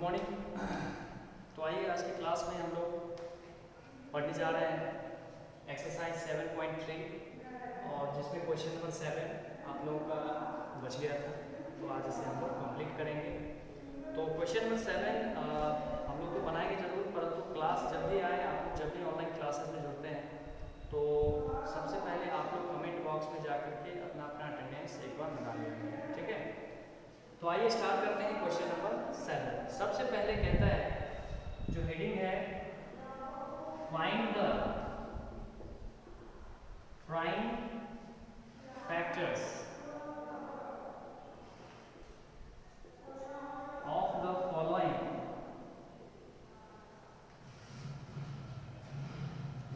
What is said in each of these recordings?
Morning. तो आइए आज की क्लास में हम लोग पढ़ने जा रहे हैं एक्सरसाइज 7.3 और जिसमें क्वेश्चन नंबर 7 आप लोगों का बच गया था, तो आज इसे हम लोग कंप्लीट करेंगे। तो क्वेश्चन नंबर 7 हम लोग तो बनाएंगे जरूर, परंतु क्लास जब भी आए, आप लोग जब भी ऑनलाइन क्लासेस में जुड़ते हैं तो सबसे पहले आप लोग कमेंट बॉक्स में जा करके अपना अपना अटेंडेंस एक बार बना लेंगे, ठीक है। तो आइए स्टार्ट करते हैं क्वेश्चन नंबर 7। सबसे पहले कहता है, जो हेडिंग है, find the prime factors of the following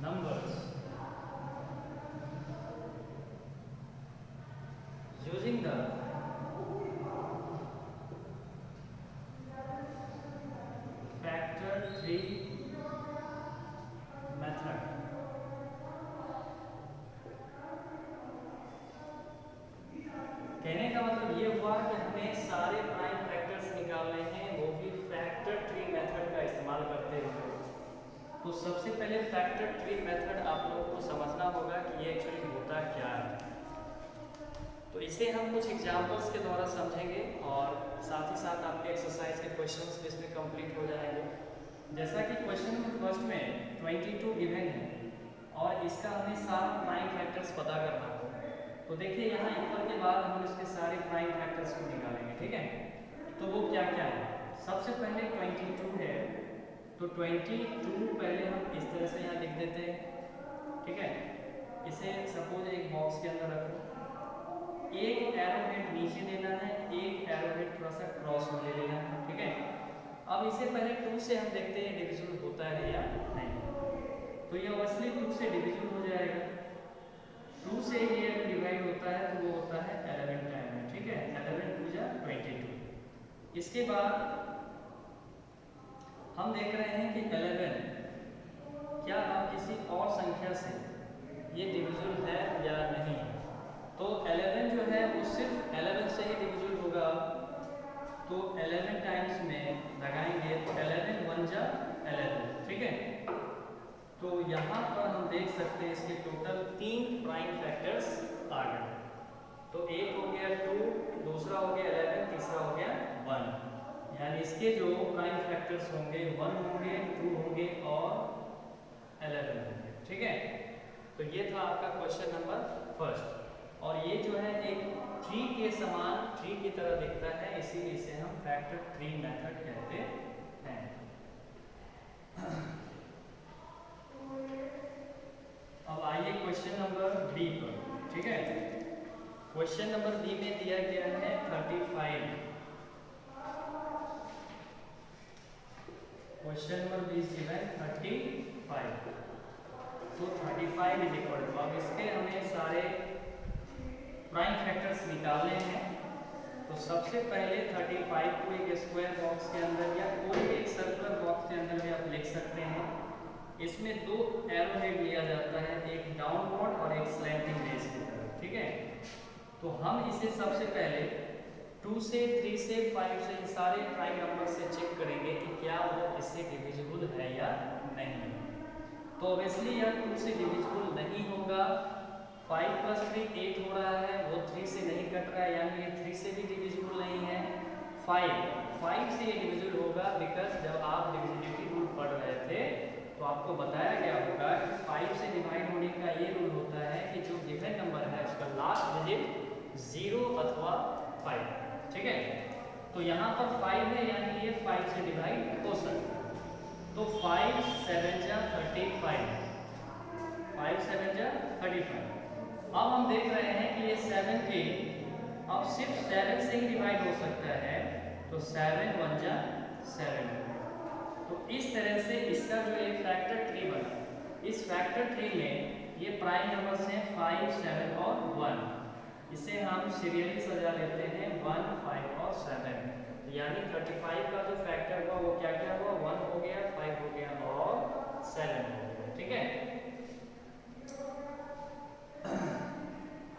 numbers using the factor tree method. कहने का मतलब ये हुआ कि हमें सारे प्राइम फैक्टर्स निकालने हैं, वो भी फैक्टर ट्री मेथड का इस्तेमाल करते हुए। तो सबसे पहले फैक्टर ट्री मेथड आप लोगों को समझना होगा कि ये एक्चुअली होता क्या है। तो इसे हम कुछ एग्जाम्पल्स के द्वारा समझेंगे और साथ ही साथ आपके एक्सरसाइज के क्वेश्चंस भी इसमें कंप्लीट हो जाएंगे। जैसा कि क्वेश्चन नंबर फर्स्ट में 22 गिवन है और इसका हमें 7 प्राइम फैक्टर्स पता करना होगा। तो देखिए यहाँ इक्वल के बाद हम इसके सारे प्राइम फैक्टर्स को निकालेंगे, ठीक है। तो वो क्या क्या है, सबसे पहले 22 है, तो 22 पहले हम इस तरह से यहाँ लिख देते हैं, ठीक है। इसे सपोज एक बॉक्स के अंदर रखो, एक एरो हेड नीचे देना है, एक एरो हेड थोड़ा सा क्रॉस में ले लेना है, ठीक है। अब इसे पहले 2 से हम देखते हैं डिविजिबल होता है या नहीं। तो ये ऑब्वियसली 2 से डिविजिबल हो जाएगा। 2 से ये डिवाइड होता है तो वो होता है 11 टाइम में, ठीक है। 11 2 जा 22। इसके बाद हम देख रहे हैं कि 11 क्या अब किसी और संख्या से ये डिविजिबल है या नहीं। तो 11 जो है वो सिर्फ 11 से ही डिविजिबल होगा। तो 11 टाइम्स में लगाएंगे तो 11 1 जा 11, ठीक है। तो यहाँ पर हम देख सकते हैं इसके टोटल 3 प्राइम फैक्टर्स आ गए। तो एक हो गया 2, दूसरा हो गया 11, तीसरा हो गया 1। यानी इसके जो प्राइम फैक्टर्स होंगे 1 होंगे, 2 होंगे और 11 होंगे, ठीक है। तो ये था आपका क्वेश्चन नंबर फर्स्ट। और ये जो है एक ट्री के समान, ट्री की तरह दिखता है, इसीलिए इसे हम फैक्टर ट्री मेथड कहते हैं। अब आइए क्वेश्चन नंबर बी पर, ठीक है। क्वेश्चन नंबर बी में दिया गया है 35। Question number B is given 35। तो 35 इज इक्वल टू, अब इसके हमें सारे प्राइम फैक्टर्स निकालने हैं। तो सबसे पहले 35 को एक स्क्वायर बॉक्स के अंदर या कोई एक सर्कुलर बॉक्स के अंदर भी आप लिख सकते हैं। इसमें 2 एरो हेड लिया जाता है, एक डाउनवर्ड और एक स्लैंटिंग रेज की तरफ, ठीक है। तो हम इसे सबसे पहले 2 से 3 से 5 से इन सारे प्राइम नंबर से चेक करेंगे कि क्या वो इससे डिविजिबल है या नहीं। तो ऑब्वियसली यह 2 से डिविजिबल नहीं होगा। 5 + 3 8 हो रहा है, वो 3 से नहीं कट रहा है, यानी ये 3 से भी डिविजिबल नहीं है। 5 से ये डिविजिबल होगा, बिकॉज जब आप डिविजिबिलिटी रूल पढ़ रहे थे तो आपको बताया गया होगा कि 5 से डिवाइड होने का ये रूल होता है कि जो गिवन नंबर है उसका लास्ट डिजिट 0 अथवा 5, ठीक है। तो यहाँ पर 5 है, यानी ये 5 से डिवाइड हो सकता है। तो 5 7 जा 35, 5 7 जा 35। अब हम देख रहे हैं कि ये 7 के अब सिर्फ 7 से ही डिवाइड हो सकता है, तो 7 1 जा 7। तो इस तरह से इसका जो एक फैक्टर ट्री बना, इस फैक्टर ट्री में ये प्राइम नंबर्स हैं 5 7 और 1। इसे हम सीरियली सजा लेते हैं 1 5 और 7। यानी 35 का जो फैक्टर हुआ वो क्या क्या हुआ, 1 हो गया, 5 हो गया और 7 हो गया, ठीक है।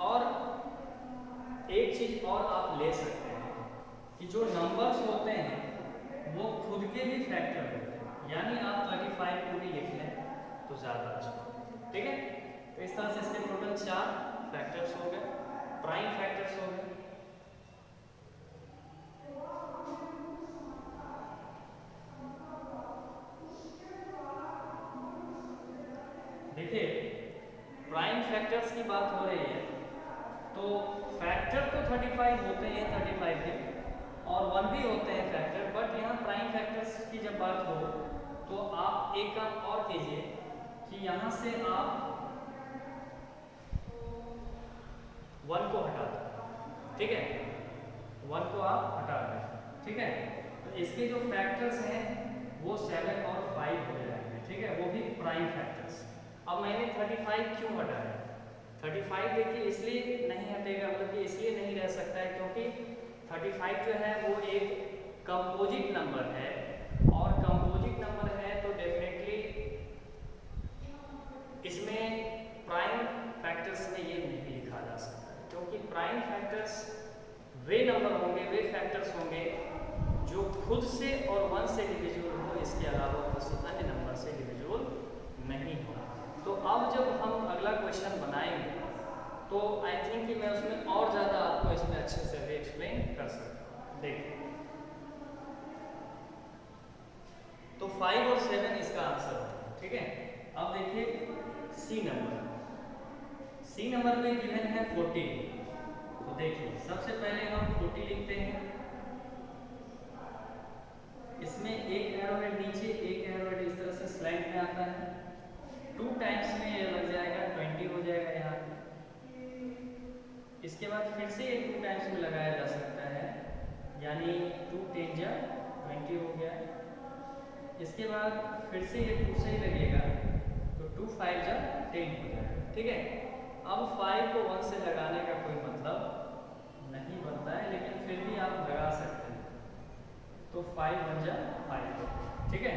और एक चीज और आप ले सकते हैं कि जो नंबर्स होते हैं वो खुद के भी फैक्टर होते हैं, यानी आप 35 को भी लिख लें तो ज़्यादा अच्छा। ठीक है, तो इस तरह से इसके टोटल 4 फैक्टर्स हो गए, प्राइम फैक्टर्स हो गए। देखिए प्राइम फैक्टर्स की बात हो रही है तो फैक्टर तो 35 होते हैं, 35 के और 1 भी होते हैं फैक्टर, बट यहाँ प्राइम फैक्टर्स की जब बात हो तो आप एक काम और कीजिए कि यहाँ से आप 1 को हटा दें। ठीक है, 1 को आप हटा दें। ठीक है, तो इसके जो फैक्टर्स हैं वो 7 और 5 हो जाएंगे। ठीक है, वो भी प्राइम फैक्टर्स। अब मैंने 35 क्यों हटाया? 35 देखिए इसलिए नहीं हटेगा, मतलब कि इसलिए नहीं रह सकता है क्योंकि 35 जो है वो एक कंपोजिट नंबर है, और कंपोजिट नंबर है तो डेफिनेटली इसमें प्राइम फैक्टर्स में ये नहीं लिखा जा सकता, क्योंकि प्राइम फैक्टर्स वे नंबर होंगे, वे फैक्टर्स होंगे जो खुद से और 1 से डिविजिबल हो, इसके अलावा किसी अन्य नंबर से डिविजिबल नहीं हो। तो अब जब हम अगला क्वेश्चन बनाएंगे तो आई थिंक कि मैं उसमें और ज़्यादा आपको इसमें अच्छे से भी एक्सप्लेन कर सकता हूँ। देखिए तो 5 और 7 इसका आंसर है। ठीक है, अब देखिए सी नंबर में गिवन है 14। तो देखिए सबसे पहले हम 40 लिखते हैं, इसमें एक एरोहेड नीचे, एक एरोहेड इस तरह से स्लैंट में आता है, 2 टाइम्स में ये लग जाएगा 20 हो जाएगा यहाँ। इसके बाद फिर से ये 2 टाइम्स में लगाया जा सकता है, यानी 2 10 जा 20 हो गया। इसके बाद फिर से ये 2 से ही लगेगा तो 2 5 जा 10 हो जाएगा। ठीक है, अब 5 को 1 से लगाने का कोई मतलब नहीं बनता है, लेकिन फिर भी आप लगा सकते हैं, तो 5 1 जा 5। ठीक है,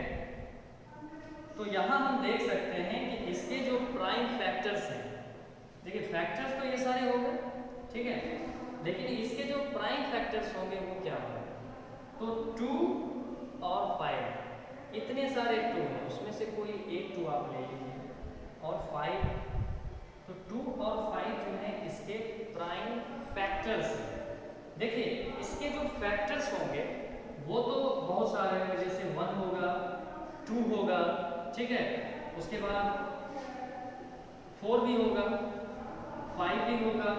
तो यहाँ हम देख सकते हैं कि इसके जो प्राइम फैक्टर्स हैं, देखिए फैक्टर्स तो ये सारे हो गए। ठीक है, लेकिन इसके जो प्राइम फैक्टर्स होंगे वो क्या होंगे? तो 2 और 5, इतने सारे 2 हैं, उसमें से कोई एक 2 आप ले लीजिए, और 5, तो 2 और 5 जो है इसके प्राइम फैक्टर्स हैं। देखिए इसके जो फैक्टर्स होंगे वो तो बहुत सारे हैं, जैसे 1 होगा, 2 होगा, ठीक है, उसके बाद 4 भी होगा, 5 भी होगा,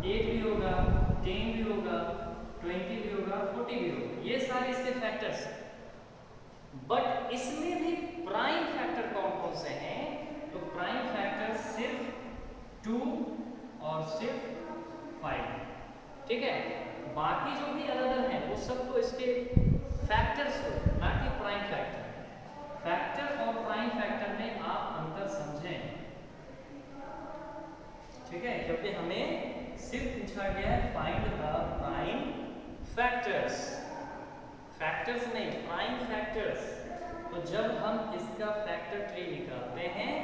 8 भी होगा, 10 भी होगा, 20 भी होगा, 40 भी होगा, ये सारे इसके फैक्टर्स हैं। बट इसमें भी प्राइम फैक्टर कौन कौन से हैं? तो प्राइम फैक्टर सिर्फ 2 और सिर्फ 5। ठीक है, बाकी जो भी अलग हैं वो सब तो इसके फैक्टर्स हो, ना कि प्राइम फैक्टर। फैक्टर और प्राइम फैक्टर में आप अंतर समझें। ठीक है, क्योंकि हमें सिर्फ पूछा गया है find the prime factors, factors नहीं, प्राइम फैक्टर्स। तो जब हम इसका फैक्टर ट्री निकालते हैं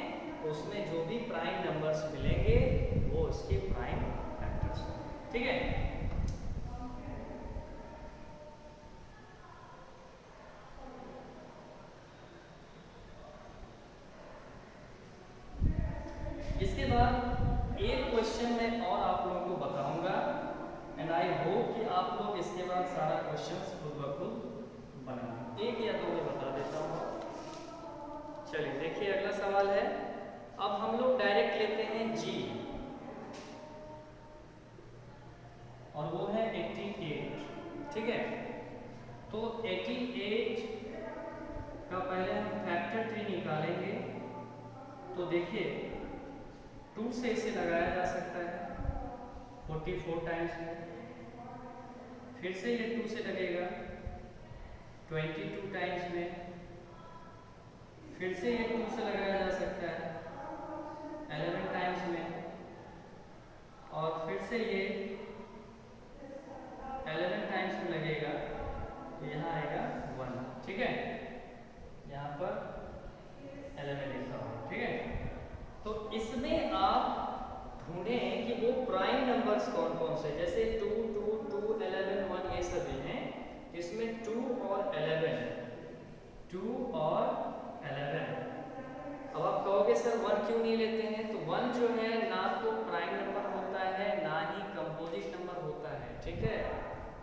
तो उसमें जो भी प्राइम नंबर्स मिलेंगे वो इसके प्राइम फैक्टर्स होंगे। ठीक है, इसके बाद एक क्वेश्चन मैं और आप लोगों को बताऊंगा, एंड आई होप कि आप लोग इसके बाद सारा क्वेश्चंस खुद ब खुद बनाएंगे। एक या दो मैं बता देता हूँ। चलिए देखिए अगला सवाल है, अब हम लोग डायरेक्ट लेते हैं जी, और वो है 88। ठीक है, तो 88 का पहले हम फैक्टर ट्री निकालेंगे। तो देखिए 2 से इसे लगाया जा सकता है 44 टाइम्स में, फिर से ये 2 से लगेगा 22 टाइम्स में, फिर से ये 2 से लगाया जा सकता है 11 टाइम्स में, और फिर से ये 11 टाइम्स में लगेगा, तो यहाँ आएगा 1। ठीक है, यहाँ पर 11 लिखा हुआ। ठीक है, तो इसमें आप ढूंढें कि वो प्राइम नंबर्स कौन कौन से, जैसे 2 2 2 11 1 ये सभी हैं, इसमें 2 और 11 1 क्यों नहीं लेते हैं? तो 1 जो है ना तो प्राइम नंबर होता है ना ही कंपोजिट नंबर होता है, ठीक है।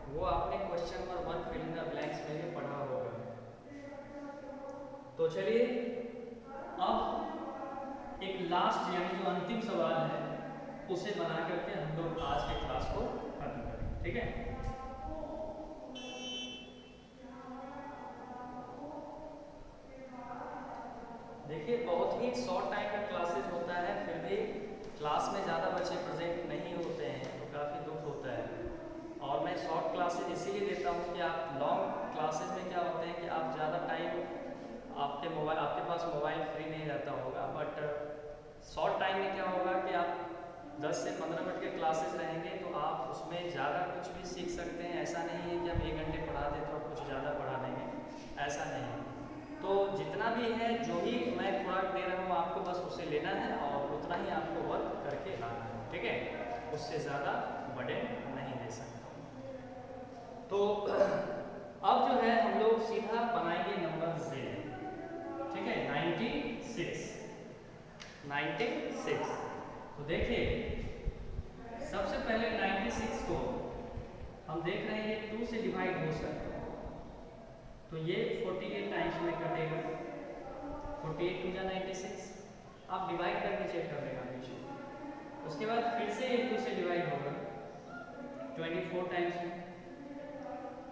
वो आपने question number 1 fill in the blanks में भी पढ़ा होगा। तो चलिए अब एक लास्ट यानी जो अंतिम सवाल है उसे बना करके हम लोग आज के क्लास को खत्म करें, ठीक है। देखिए बहुत ही शॉर्ट टाइम का क्लासेस होता है, फिर भी क्लास में ज़्यादा बच्चे प्रेजेंट नहीं होते हैं तो काफ़ी दुख होता है। और मैं शॉर्ट क्लासेस इसीलिए देता हूँ कि आप लॉन्ग क्लासेस में क्या होते हैं कि आप ज़्यादा टाइम आपके पास मोबाइल फ्री नहीं रहता होगा, बट शॉर्ट टाइम में क्या होगा कि आप 10 से 15 मिनट के क्लासेस रहेंगे तो आप उसमें ज़्यादा कुछ भी सीख सकते हैं। ऐसा नहीं है कि हम 1 घंटे पढ़ा दें तो आप कुछ ज़्यादा पढ़ा देंगे, ऐसा नहीं है। तो जितना भी है, जो ही मैं खुराक दे रहा हूँ आपको बस उसे लेना है और उतना ही आपको वर्क करके लाना है, ठीक है। उससे ज़्यादा बड़े नहीं ले सकता। तो अब जो है हम लोग सीधा बनाएंगे नंबर Z, ठीक है। 96। तो देखिए सबसे पहले 96 को हम देख रहे हैं 2 से डिवाइड हो सकता है, तो ये 48 टाइम्स में कटेगा। 48 2 जा 96, आप डिवाइड करके चेक कर लेगा नीचे। उसके बाद फिर से ये 2 से डिवाइड होगा 24 टाइम्स में,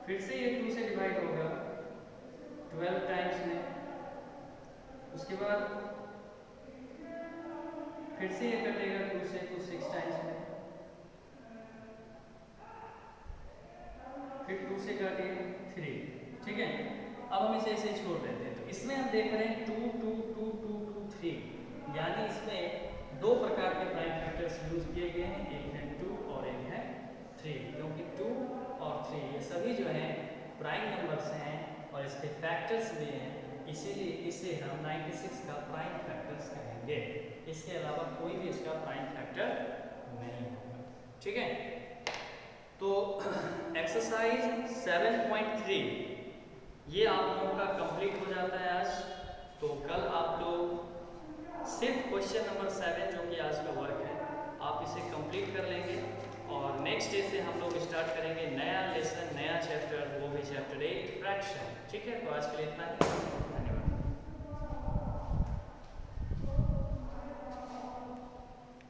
फिर से ये 2 से डिवाइड होगा 12 टाइम्स में, उसके बाद फिर से ये कटेगा 2 से तो 6 टाइम्स में, फिर 2 से काटेगा 3, ठीक है। अब हम इसे ऐसे छोड़ देते हैं। तो इसमें हम देख रहे हैं 2 2 2 2 2 3, यानी इसमें 2 प्रकार के प्राइम फैक्टर्स यूज किए गए हैं, एक है 2 और एक है 3, क्योंकि 2 और 3 ये सभी जो हैं प्राइम नंबर्स हैं और इसके फैक्टर्स भी हैं, इसीलिए इसे हम 96 का प्राइम फैक्टर्स कहेंगे। इसके अलावा कोई भी इसका प्राइम फैक्टर नहीं होगा, ठीक है। तो एक्सरसाइज 7.3 ये आप लोगों का कंप्लीट हो जाता है आज। तो कल आप लोग सिर्फ क्वेश्चन नंबर 7 जो कि आज का वर्क है आप इसे कंप्लीट कर लेंगे और नेक्स्ट डे से हम लोग स्टार्ट करेंगे नया लेसन, नया चैप्टर, वो भी चैप्टर 8 फ्रैक्शन, ठीक है। तो आज के लिए इतना ही।